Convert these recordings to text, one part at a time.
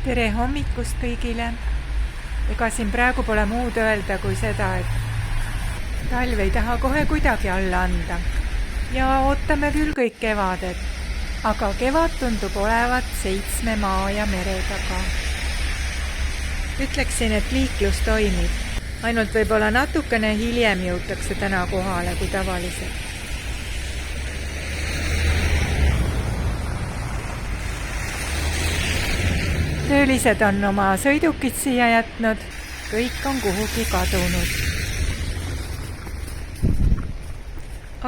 tere hommikust kõigile! Ega siin praegu pole muud öelda kui seda, et talv ei taha kohe kuidagi alla anda ja ootame küll kõik kevadet, aga kevad tundub olevat 7 maa ja mere taga. Ütleksin, et liiklus toimib, ainult võib-olla natukene hiljem jõutakse täna kohale kui tavaliselt. Töölised on oma sõidukid siia jätnud, kõik on kuhugi kadunud.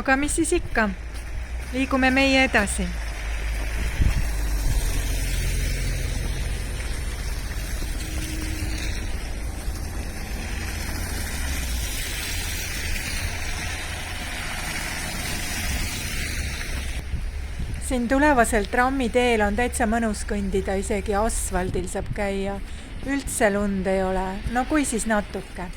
Aga mis siis ikka? Liigume meie edasi. Siin tulevasel trammiteel on täitsa mõnus kõndida, isegi asfaldil saab käia. Üldse lund ei ole, no kui siis natuke.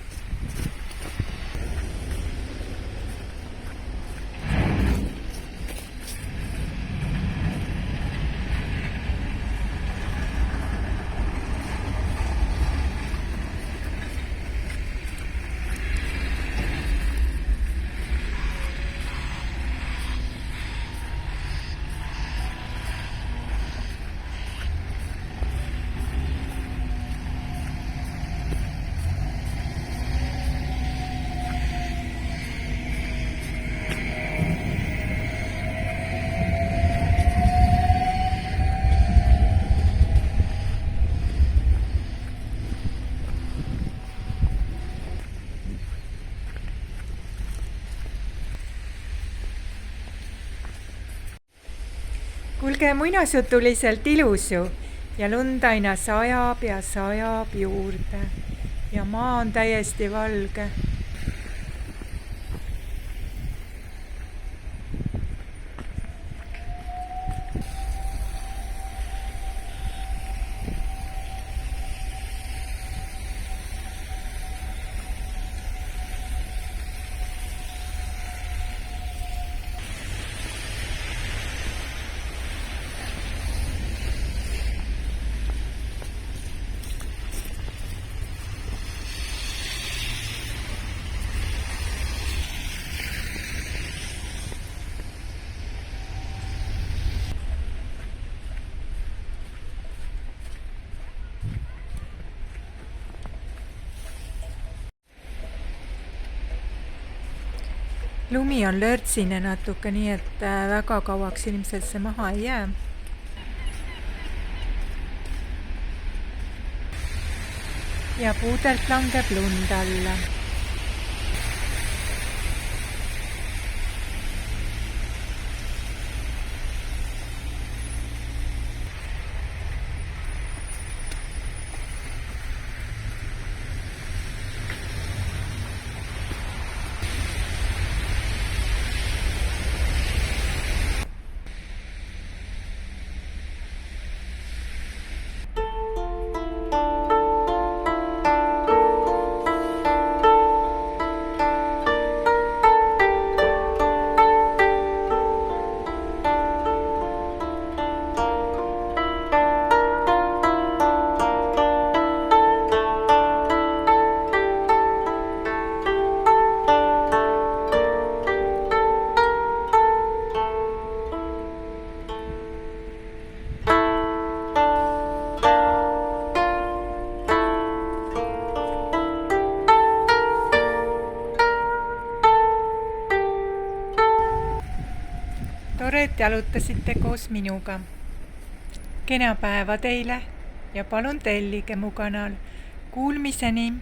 Kuulge, muinasjutuliselt ilus ju ja lund aina sajab ja sajab juurde ja maa on täiesti valge. Lumi on lörtsine natuke, nii et väga kauaks ilmselt see maha ei jää. Ja puudelt langeb lund alla. Tore, et jalutasite koos minuga. Kena päeva teile ja palun tellige mu kanal. Kuulmiseni!